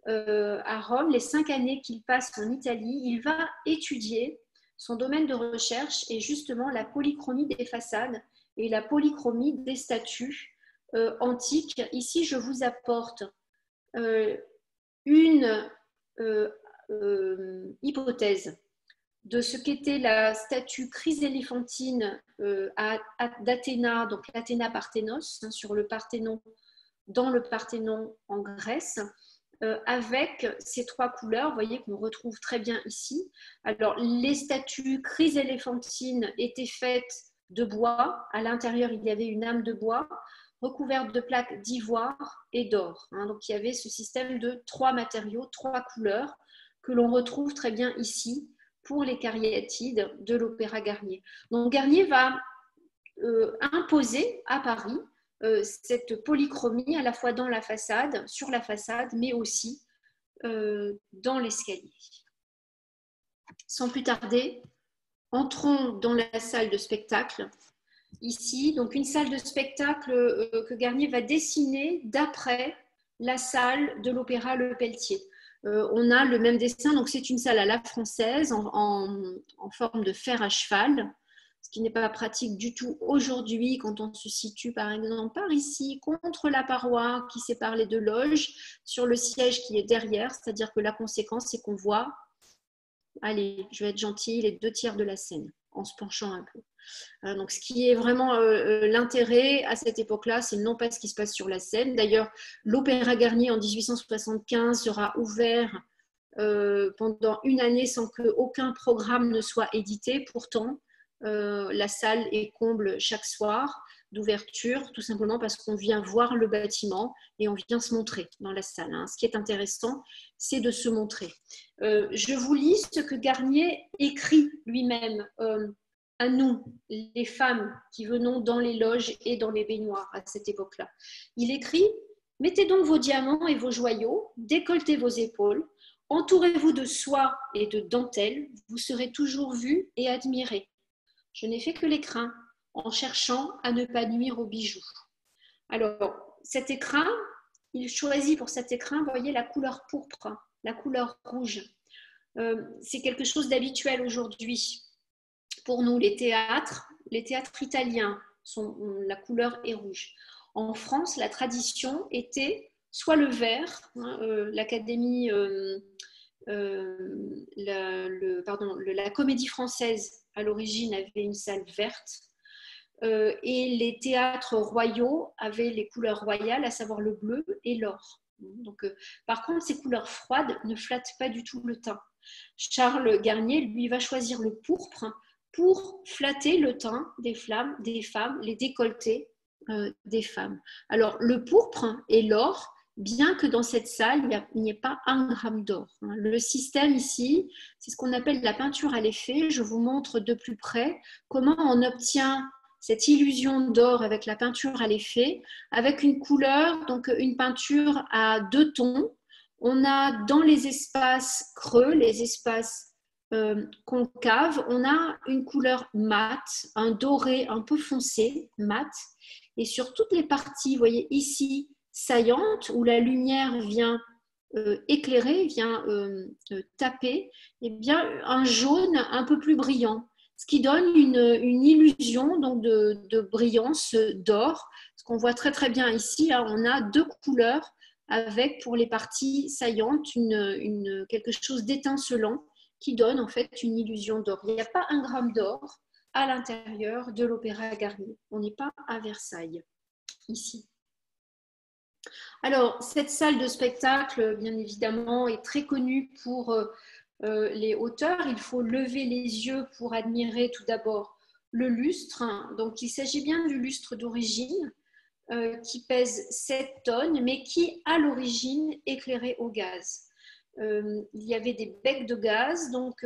A: à Rome, les 5 années qu'il passe en Italie, il va étudier. Son domaine de recherche est justement la polychromie des façades et la polychromie des statues antiques. Ici, je vous apporte une hypothèse de ce qu'était la statue chryséléphantine d'Athéna, donc l'Athéna Parthénos, sur le Parthénon, dans le Parthénon en Grèce, avec ces 3 couleurs, vous voyez qu'on retrouve très bien ici. Alors, les statues chryséléphantines étaient faites de bois. À l'intérieur, il y avait une âme de bois recouverte de plaques d'ivoire et d'or. Donc, il y avait ce système de 3 matériaux, 3 couleurs que l'on retrouve très bien ici pour les cariatides de l'Opéra Garnier. Donc, Garnier va imposer à Paris cette polychromie à la fois dans la façade, sur la façade, mais aussi dans l'escalier. Sans plus tarder, entrons dans la salle de spectacle. Ici, donc une salle de spectacle que Garnier va dessiner d'après la salle de l'Opéra Le Pelletier. On a le même dessin, donc c'est une salle à la française en forme de fer à cheval, ce qui n'est pas pratique du tout aujourd'hui quand on se situe par exemple par ici, contre la paroi qui sépare les 2 loges, sur le siège qui est derrière, c'est-à-dire que la conséquence c'est qu'on voit, allez, je vais être gentille, les 2 tiers de la scène en se penchant un peu. Donc, ce qui est vraiment l'intérêt à cette époque-là, c'est non pas ce qui se passe sur la scène. D'ailleurs, l'Opéra Garnier en 1875 sera ouvert pendant une année sans qu'aucun programme ne soit édité. Pourtant, la salle est comble chaque soir d'ouverture, tout simplement parce qu'on vient voir le bâtiment et on vient se montrer dans la salle. Ce qui est intéressant, c'est de se montrer. Je vous lis ce que Garnier écrit lui-même à nous, les femmes qui venons dans les loges et dans les baignoires à cette époque-là. Il écrit « Mettez donc vos diamants et vos joyaux, décolletez vos épaules, entourez-vous de soie et de dentelle, vous serez toujours vus et admirés. Je n'ai fait que l'écrin, en cherchant à ne pas nuire aux bijoux. » Alors, cet écrin, il choisit pour cet écrin, vous voyez, la couleur pourpre, la couleur rouge. C'est quelque chose d'habituel aujourd'hui. Pour nous, les théâtres italiens, la couleur est rouge. En France, la tradition était soit le vert, l'Académie, la Comédie Française à l'origine avait une salle verte, et les théâtres royaux avaient les couleurs royales, à savoir le bleu et l'or. Donc, par contre, ces couleurs froides ne flattent pas du tout le teint. Charles Garnier, lui, va choisir le pourpre pour flatter le teint des femmes, les décolletés des femmes. Alors, le pourpre et l'or, bien que dans cette salle, il n'y ait pas 1 gramme d'or. Le système ici, c'est ce qu'on appelle la peinture à l'effet. Je vous montre de plus près comment on obtient cette illusion d'or avec la peinture à l'effet, avec une couleur, donc une peinture à 2 tons. On a dans les espaces creux, les espaces concaves, on a une couleur mate, un doré un peu foncé, mat. Et sur toutes les parties, vous voyez ici, saillantes, où la lumière vient éclairer, vient taper, et bien un jaune un peu plus brillant, ce qui donne une illusion donc de brillance d'or. Ce qu'on voit très très bien ici, on a 2 couleurs avec pour les parties saillantes quelque chose d'étincelant qui donne en fait une illusion d'or. Il n'y a pas 1 gramme d'or à l'intérieur de l'Opéra Garnier. On n'est pas à Versailles, ici. Alors, cette salle de spectacle, bien évidemment, est très connue pour les hauteurs. Il faut lever les yeux pour admirer tout d'abord le lustre. Donc, il s'agit bien du lustre d'origine qui pèse 7 tonnes, mais qui, à l'origine, éclairait au gaz. Il y avait des becs de gaz, donc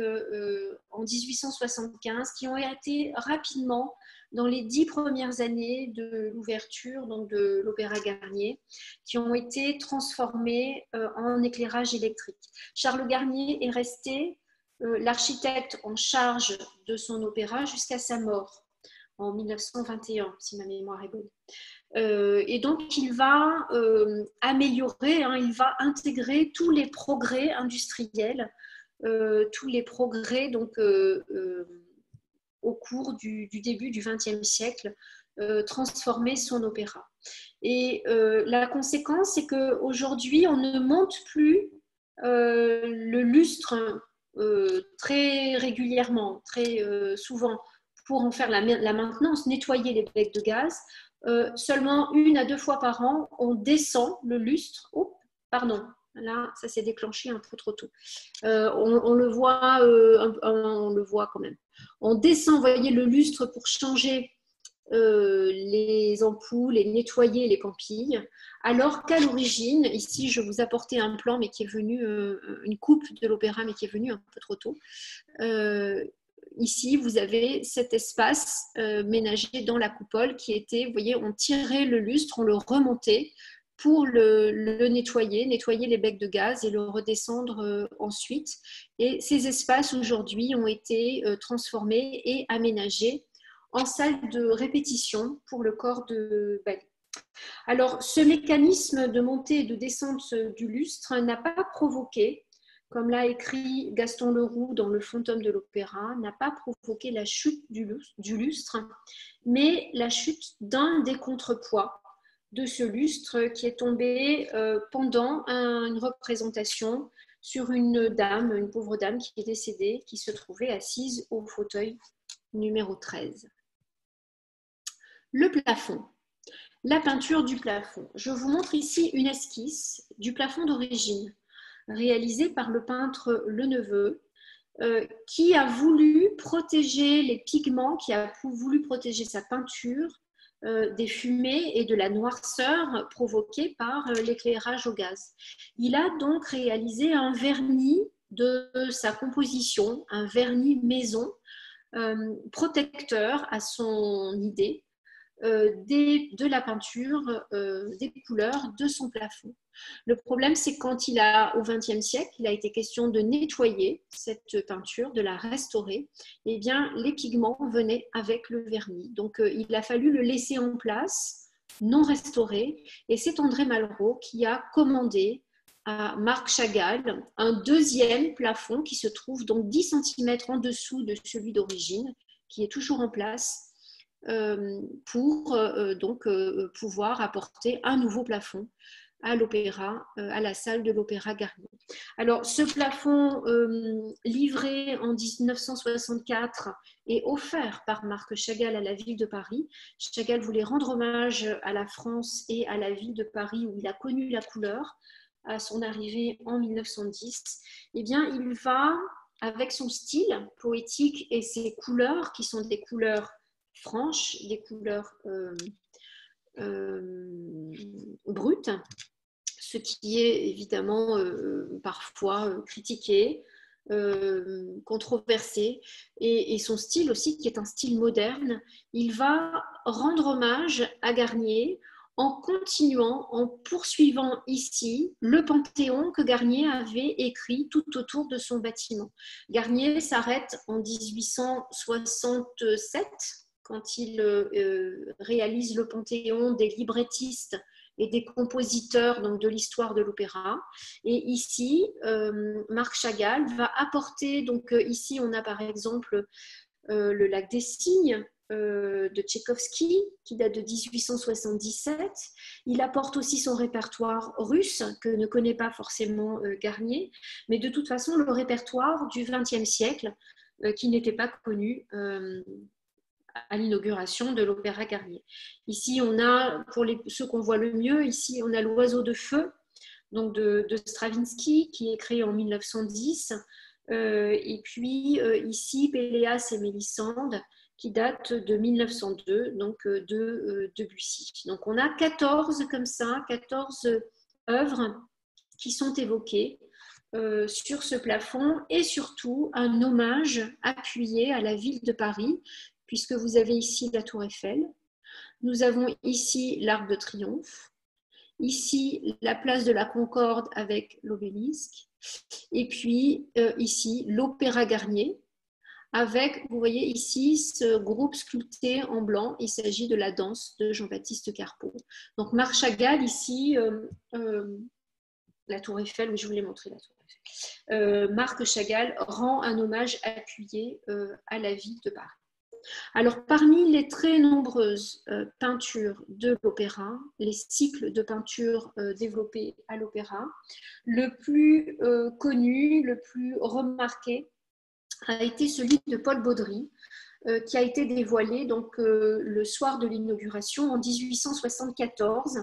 A: en 1875, qui ont été rapidement, dans les 10 premières années de l'ouverture de l'Opéra Garnier, qui ont été transformés en éclairage électrique. Charles Garnier est resté l'architecte en charge de son opéra jusqu'à sa mort en 1921, si ma mémoire est bonne. Et donc, il va améliorer, il va intégrer tous les progrès industriels, tous les progrès donc, au cours du début du XXe siècle, transformer son opéra. Et la conséquence, c'est qu'aujourd'hui, on ne monte plus le lustre très régulièrement, très souvent, pour en faire la maintenance, nettoyer les becs de gaz. Seulement 1 à 2 fois par an, on descend le lustre. Oh, pardon, là, ça s'est déclenché un peu trop tôt. On le voit quand même. On descend, vous voyez, le lustre pour changer les ampoules et nettoyer les pampilles, alors qu'à l'origine, ici je vous apportais un plan, mais qui est venu, une coupe de l'opéra, mais qui est venu un peu trop tôt. Ici, vous avez cet espace ménagé dans la coupole qui était, vous voyez, on tirait le lustre, on le remontait pour le nettoyer les becs de gaz et le redescendre ensuite. Et ces espaces aujourd'hui ont été transformés et aménagés en salle de répétition pour le corps de ballet. Alors, ce mécanisme de montée et de descente du lustre n'a pas provoqué, comme l'a écrit Gaston Leroux dans le Fantôme de l'Opéra, n'a pas provoqué la chute du lustre, mais la chute d'un des contrepoids de ce lustre qui est tombé pendant une représentation sur une pauvre dame qui est décédée, qui se trouvait assise au fauteuil numéro 13. Le plafond. La peinture du plafond. Je vous montre ici une esquisse du plafond d'origine, réalisée par le peintre Leneveu, qui a voulu protéger les pigments, qui a voulu protéger sa peinture des fumées et de la noirceur provoquée par l'éclairage au gaz. Il a donc réalisé un vernis de sa composition, un vernis maison, protecteur à son idée, de la peinture, des couleurs de son plafond. Le problème, c'est quand au XXe siècle, il a été question de nettoyer cette peinture, de la restaurer, eh bien, les pigments venaient avec le vernis. Donc, il a fallu le laisser en place, non restauré, et c'est André Malraux qui a commandé à Marc Chagall un deuxième plafond qui se trouve donc 10 cm en dessous de celui d'origine, qui est toujours en place, pour pouvoir apporter un nouveau plafond à l'opéra, à la salle de l'Opéra Garnier. Alors, ce plafond livré en 1964 et offert par Marc Chagall à la ville de Paris. Chagall voulait rendre hommage à la France et à la ville de Paris où il a connu la couleur à son arrivée en 1910. Eh bien, il va, avec son style poétique et ses couleurs, qui sont des couleurs franches, des couleurs brutes, ce qui est évidemment parfois critiqué, controversé, et son style aussi, qui est un style moderne. Il va rendre hommage à Garnier en continuant, en poursuivant ici le panthéon que Garnier avait écrit tout autour de son bâtiment. Garnier s'arrête en 1867, quand il réalise le panthéon des librettistes et des compositeurs donc, de l'histoire de l'opéra. Et ici, Marc Chagall va apporter, donc ici on a par exemple le Lac des Cygnes de Tchaïkovski, qui date de 1877. Il apporte aussi son répertoire russe, que ne connaît pas forcément Garnier, mais de toute façon le répertoire du XXe siècle, qui n'était pas connu à l'inauguration de l'Opéra Garnier. Ici, on a, pour ceux qu'on voit le mieux, ici, on a l'Oiseau de feu, donc de Stravinsky, qui est créé en 1910, Et puis ici, Péléas et Mélisande, qui date de 1902, donc de Debussy. Donc on a 14 comme ça, 14 œuvres qui sont évoquées sur ce plafond et surtout un hommage appuyé à la ville de Paris, puisque vous avez ici la Tour Eiffel, nous avons ici l'Arc de Triomphe, ici la place de la Concorde avec l'obélisque, et puis ici l'Opéra Garnier, avec, vous voyez ici, ce groupe sculpté en blanc. Il s'agit de la danse de Jean-Baptiste Carpeaux. Donc Marc Chagall ici, la Tour Eiffel, oui, je vous l'ai montré, la Tour Eiffel. Marc Chagall rend un hommage appuyé à la ville de Paris. Alors, parmi les très nombreuses peintures de l'opéra, les cycles de peinture développés à l'opéra, le plus connu, le plus remarqué a été celui de Paul Baudry, qui a été dévoilé donc, le soir de l'inauguration en 1874,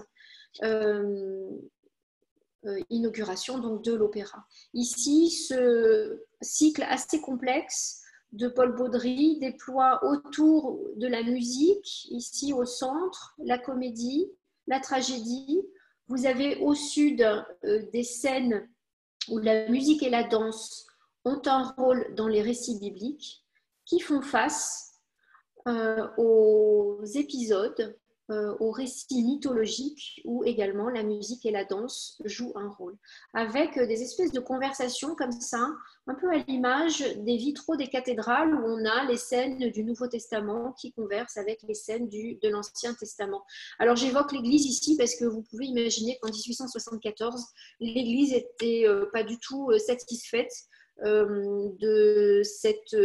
A: inauguration donc, de l'opéra. Ici, ce cycle assez complexe de Paul Baudry déploie autour de la musique, ici au centre, la comédie, la tragédie. Vous avez au sud des scènes où la musique et la danse ont un rôle dans les récits bibliques qui font face aux épisodes, aux récits mythologiques où également la musique et la danse jouent un rôle, avec des espèces de conversations comme ça, un peu à l'image des vitraux des cathédrales où on a les scènes du Nouveau Testament qui conversent avec les scènes de l'Ancien Testament. Alors j'évoque l'Église ici parce que vous pouvez imaginer qu'en 1874, l'Église n'était pas du tout satisfaite de cette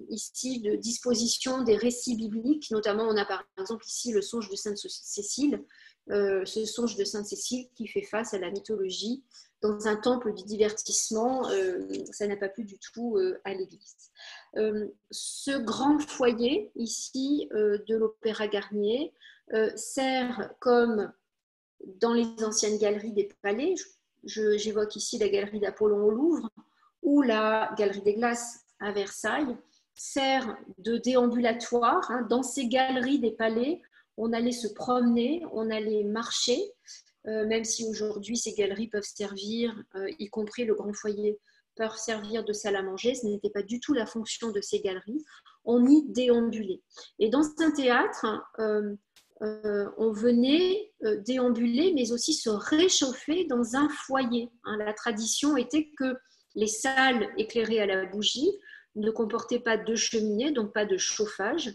A: ici de disposition des récits bibliques. Notamment, on a par exemple ici le songe de Sainte Cécile, ce songe de Sainte Cécile qui fait face à la mythologie dans un temple du divertissement. Ça n'a pas plu du tout à l'Église. Ce grand foyer ici de l'Opéra Garnier sert comme dans les anciennes galeries des palais. J'évoque ici la galerie d'Apollon au Louvre, ou la Galerie des Glaces à Versailles, sert de déambulatoire. Dans ces galeries des palais, on allait se promener, on allait marcher, même si aujourd'hui ces galeries peuvent servir, y compris le grand foyer, peuvent servir de salle à manger. Ce n'était pas du tout la fonction de ces galeries. On y déambulait. Et dans un théâtre, on venait déambuler, mais aussi se réchauffer dans un foyer. La tradition était que les salles éclairées à la bougie ne comportaient pas de cheminée, donc pas de chauffage.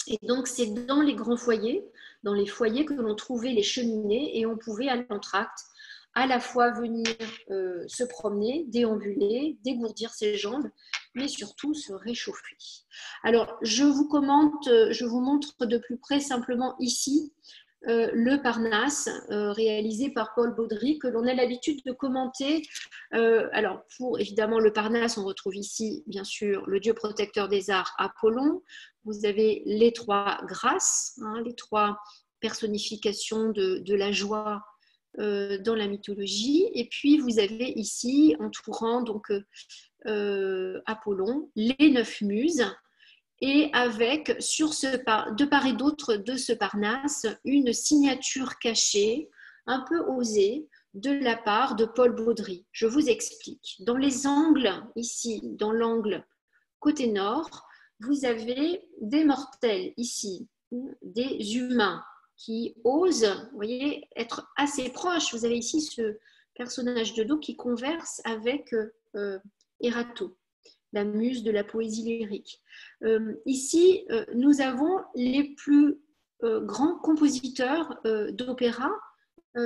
A: Et donc, c'est dans les grands foyers, dans les foyers que l'on trouvait les cheminées et on pouvait à l'entracte à la fois venir se promener, déambuler, dégourdir ses jambes, mais surtout se réchauffer. Alors, je vous montre de plus près simplement ici le Parnasse, réalisé par Paul Baudry, que l'on a l'habitude de commenter. Alors, pour évidemment le Parnasse, on retrouve ici, bien sûr, le dieu protecteur des arts, Apollon. Vous avez les trois grâces, les trois personnifications de la joie dans la mythologie. Et puis, vous avez ici, entourant donc, Apollon, les 9 muses, et avec, de part et d'autre de ce Parnasse, une signature cachée, un peu osée, de la part de Paul Baudry. Je vous explique. Dans les angles, ici, dans l'angle côté nord, vous avez des mortels, ici, des humains qui osent, vous voyez, être assez proches. Vous avez ici ce personnage de dos qui converse avec Erato, la muse de la poésie lyrique. Ici, nous avons les plus grands compositeurs d'opéra.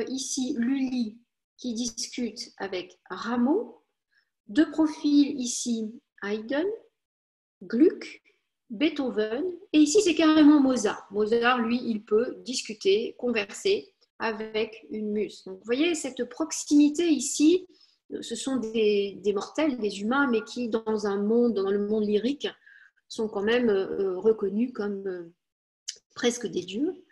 A: Ici, Lully qui discute avec Rameau. De profil, ici, Haydn, Gluck, Beethoven. Et ici, c'est carrément Mozart. Mozart, lui, il peut discuter, converser avec une muse. Donc, vous voyez, cette proximité ici, ce sont des mortels, des humains, mais qui, dans le monde lyrique, sont quand même reconnus comme presque des dieux.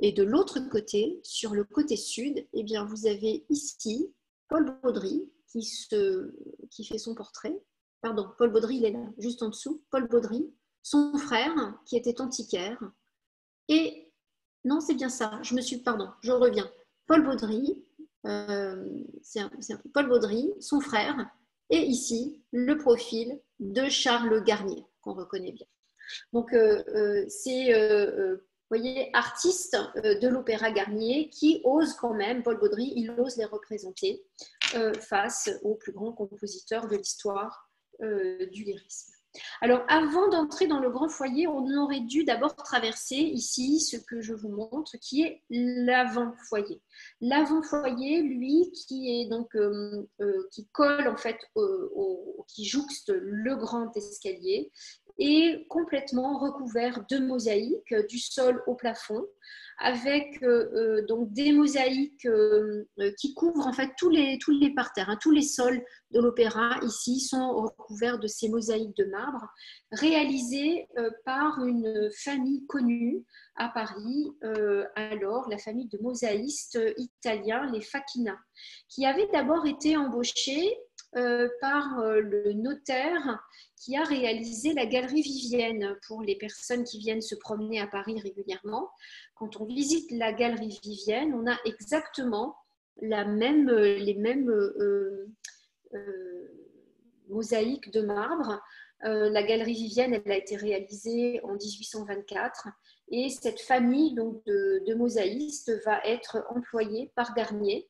A: Et de l'autre côté, sur le côté sud, eh bien, vous avez ici Paul Baudry qui fait son portrait, pardon, Paul Baudry, il est là, juste en dessous, Paul Baudry, son frère, qui était antiquaire, et, non, c'est bien ça, pardon, je reviens, Paul Baudry, Paul Baudry, son frère, et ici, le profil de Charles Garnier, qu'on reconnaît bien. Donc, c'est, vous voyez, artiste de l'Opéra Garnier qui ose quand même, Paul Baudry, il ose les représenter face aux plus grands compositeurs de l'histoire du lyrisme. Alors, avant d'entrer dans le grand foyer, on aurait dû d'abord traverser ici ce que je vous montre, qui est l'avant-foyer. L'avant-foyer, lui, qui est donc qui colle en fait, qui jouxte le grand escalier, est complètement recouvert de mosaïques du sol au plafond, avec donc des mosaïques qui couvrent en fait tous les parterres, hein, tous les sols de l'opéra ici sont recouverts de ces mosaïques de marbre réalisées par une famille connue à Paris, alors la famille de mosaïstes italiens, les Facchina, qui avaient d'abord été embauchés par le notaire qui a réalisé la galerie Vivienne pour les personnes qui viennent se promener à Paris régulièrement. Quand on visite la galerie Vivienne, on a exactement les mêmes mosaïques de marbre. La galerie Vivienne, elle a été réalisée en 1824 et cette famille donc, de mosaïstes va être employée par Garnier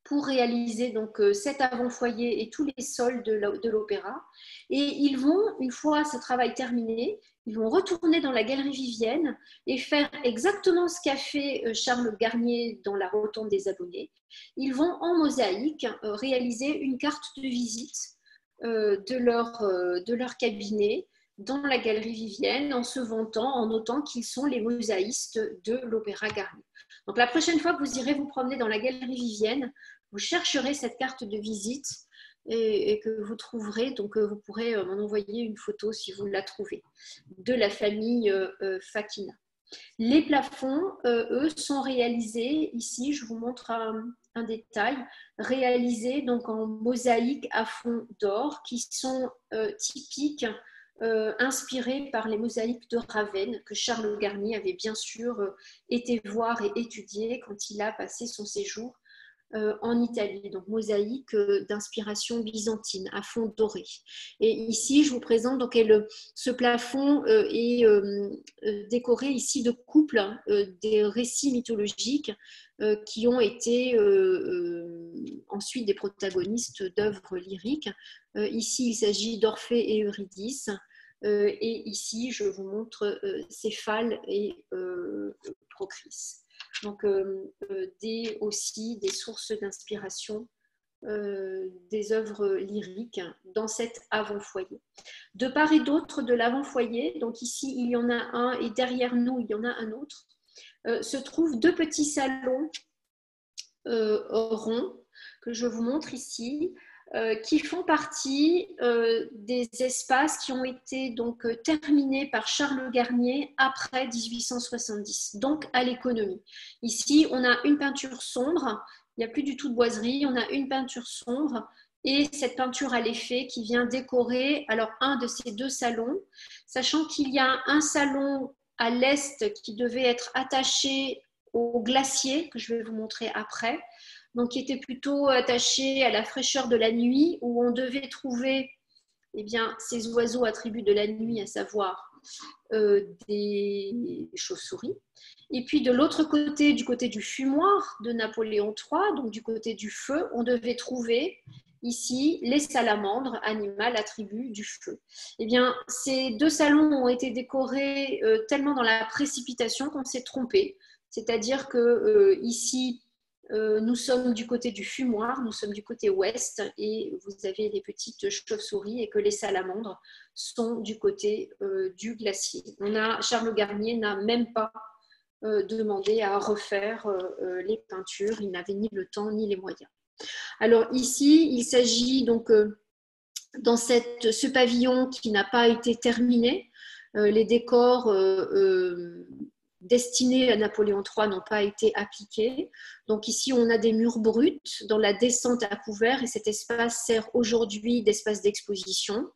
A: pour réaliser donc cet avant-foyer et tous les sols de l'opéra. Et ils vont, une fois ce travail terminé, ils vont retourner dans la galerie Vivienne et faire exactement ce qu'a fait Charles Garnier dans la Rotonde des Abonnés. Ils vont en mosaïque réaliser une carte de visite de leur cabinet dans la galerie Vivienne en se vantant, en notant qu'ils sont les mosaïstes de l'Opéra Garnier. Donc la prochaine fois que vous irez vous promener dans la galerie Vivienne, vous chercherez cette carte de visite et que vous trouverez, donc vous pourrez m'en envoyer une photo si vous la trouvez, de la famille Facchina. Les plafonds, eux, sont réalisés, ici je vous montre un détail, réalisés donc en mosaïque à fond d'or qui sont typiques, inspirés par les mosaïques de Ravenne que Charles Garnier avait bien sûr été voir et étudier quand il a passé son séjour en Italie, donc mosaïque d'inspiration byzantine à fond doré. Et ici, je vous présente donc ce plafond est décoré ici de couples des récits mythologiques qui ont été ensuite des protagonistes d'œuvres lyriques. Ici, il s'agit d'Orphée et Eurydice. Et ici, je vous montre Céphale et Procris. Donc, aussi des sources d'inspiration des œuvres lyriques dans cet avant-foyer. De part et d'autre de l'avant-foyer, donc ici il y en a un et derrière nous il y en a un autre, se trouvent deux petits salons ronds que je vous montre ici, qui font partie des espaces qui ont été donc terminés par Charles Garnier après 1870, donc à l'économie. Ici, on a une peinture sombre, il n'y a plus du tout de boiserie, on a une peinture sombre et cette peinture à l'effet qui vient décorer alors un de ces deux salons, sachant qu'il y a un salon à l'est qui devait être attaché au glacier, que je vais vous montrer après, donc qui était plutôt attaché à la fraîcheur de la nuit, où on devait trouver eh bien, ces oiseaux attributs de la nuit, à savoir des chauves-souris. Et puis de l'autre côté, du côté du fumoir de Napoléon III, donc du côté du feu, on devait trouver ici les salamandres, animal attribut du feu. Eh bien, ces deux salons ont été décorés tellement dans la précipitation qu'on s'est trompé. C'est-à-dire que ici, nous sommes du côté du fumoir, nous sommes du côté ouest et vous avez les petites chauves-souris et que les salamandres sont du côté du glacier. Charles Garnier n'a même pas demandé à refaire les peintures, il n'avait ni le temps ni les moyens. Alors ici, il s'agit donc dans ce pavillon qui n'a pas été terminé, les décors destinés à Napoléon III n'ont pas été appliqués. Donc ici, on a des murs bruts dans la descente à couvert et cet espace sert aujourd'hui d'espace d'exposition.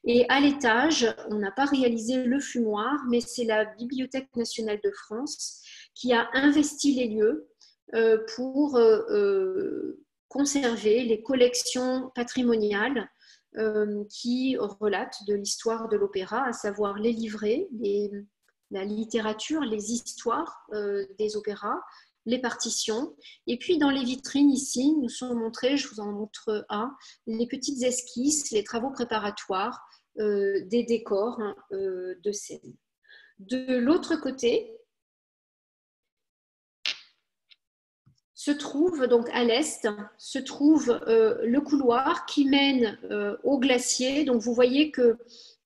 A: Et à l'étage, on n'a pas réalisé le fumoir, mais c'est la Bibliothèque nationale de France qui a investi les lieux pour conserver les collections patrimoniales qui relatent de l'histoire de l'opéra, à savoir les livrets, la littérature, les histoires des opéras, les partitions. Et puis dans les vitrines ici, nous sont montrés, je vous en montre un, les petites esquisses, les travaux préparatoires des décors de scène. De l'autre côté, se trouve donc à l'est, se trouve le couloir qui mène au glacier. Donc vous voyez que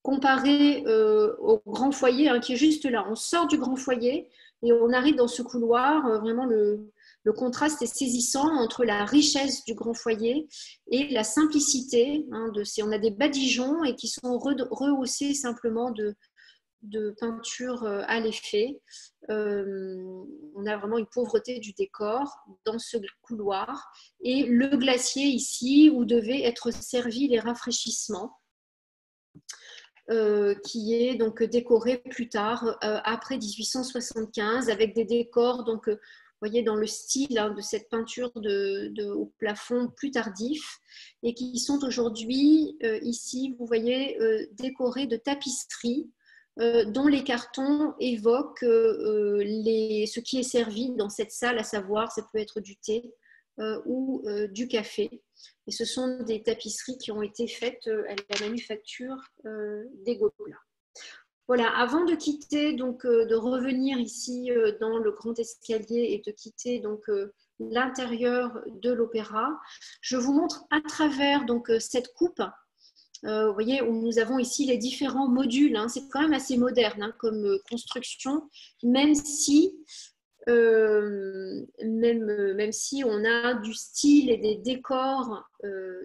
A: comparé au grand foyer qui est juste là, on sort du grand foyer et on arrive dans ce couloir, vraiment le contraste est saisissant entre la richesse du grand foyer et la simplicité on a des badigeons et qui sont rehaussés simplement de peinture à l'effet. On a vraiment une pauvreté du décor dans ce couloir. Et le glacier ici, où devaient être servis les rafraîchissements, qui est donc décoré plus tard, après 1875, avec des décors, donc, vous voyez, dans le style de cette peinture au plafond plus tardif, et qui sont aujourd'hui, ici, vous voyez, décorés de tapisseries, dont les cartons évoquent ce qui est servi dans cette salle, à savoir, ça peut être du thé ou du café. Et ce sont des tapisseries qui ont été faites à la manufacture des Gobelins. Voilà, avant de quitter, donc de revenir ici dans le grand escalier et de quitter donc l'intérieur de l'opéra, je vous montre à travers donc cette coupe. Vous voyez, où nous avons ici les différents modules. C'est quand même assez moderne comme construction, même si on a du style et des décors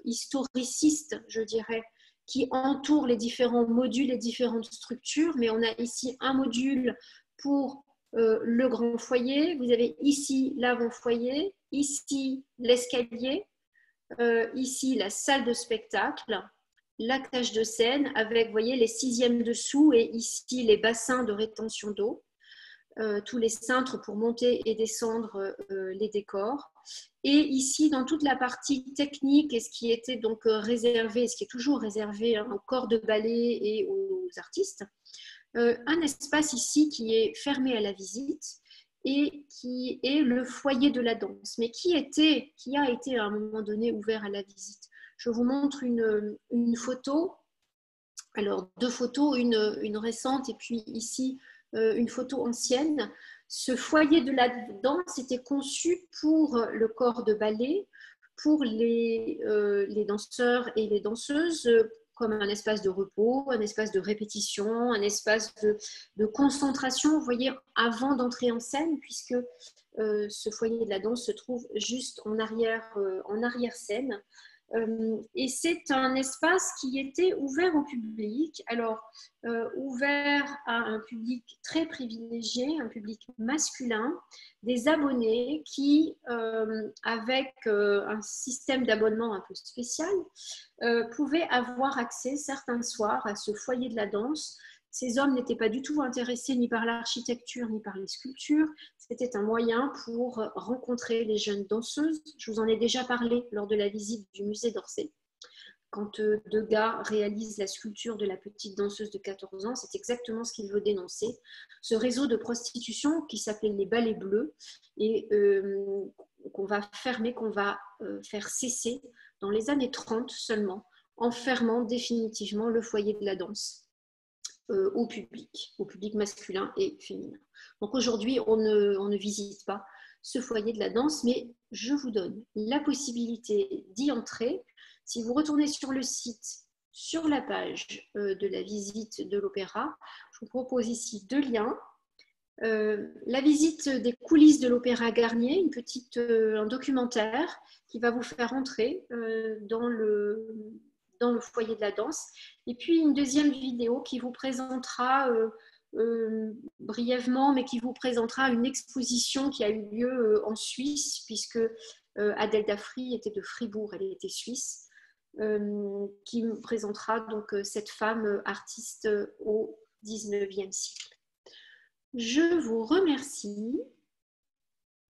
A: historicistes, je dirais, qui entourent les différents modules et différentes structures. Mais on a ici un module pour le grand foyer. Vous avez ici l'avant-foyer, ici l'escalier, ici la salle de spectacle, la cage de scène avec, vous voyez, les sixièmes dessous et ici les bassins de rétention d'eau, tous les cintres pour monter et descendre les décors. Et ici, dans toute la partie technique et ce qui était donc réservé, ce qui est toujours réservé au corps de ballet et aux artistes, un espace ici qui est fermé à la visite et qui est le foyer de la danse, mais qui a été à un moment donné ouvert à la visite. Je vous montre une photo, alors deux photos, une récente et puis ici une photo ancienne. Ce foyer de la danse était conçu pour le corps de ballet, pour les danseurs et les danseuses, comme un espace de repos, un espace de répétition, un espace de concentration, vous voyez, avant d'entrer en scène, puisque ce foyer de la danse se trouve juste en arrière-scène. Et c'est un espace qui était ouvert au public, alors ouvert à un public très privilégié, un public masculin, des abonnés qui, avec un système d'abonnement un peu spécial, pouvaient avoir accès certains soirs à ce foyer de la danse. Ces hommes n'étaient pas du tout intéressés ni par l'architecture ni par les sculptures. C'était un moyen pour rencontrer les jeunes danseuses. Je vous en ai déjà parlé lors de la visite du musée d'Orsay. Quand Degas réalise la sculpture de la petite danseuse de 14 ans, c'est exactement ce qu'il veut dénoncer. Ce réseau de prostitution qui s'appelait les Ballets Bleus et qu'on va fermer, qu'on va faire cesser dans les années 30 seulement, en fermant définitivement le foyer de la danse. Au public masculin et féminin. Donc aujourd'hui, on ne visite pas ce foyer de la danse, mais je vous donne la possibilité d'y entrer. Si vous retournez sur le site, sur la page de la visite de l'opéra, je vous propose ici deux liens. La visite des coulisses de l'Opéra Garnier, un documentaire qui va vous faire entrer dans le foyer de la danse. Et puis une deuxième vidéo qui vous présentera brièvement, mais qui vous présentera une exposition qui a eu lieu en Suisse, puisque Adèle Dafri était de Fribourg, elle était suisse, qui me présentera donc cette femme artiste au XIXe siècle. Je vous remercie.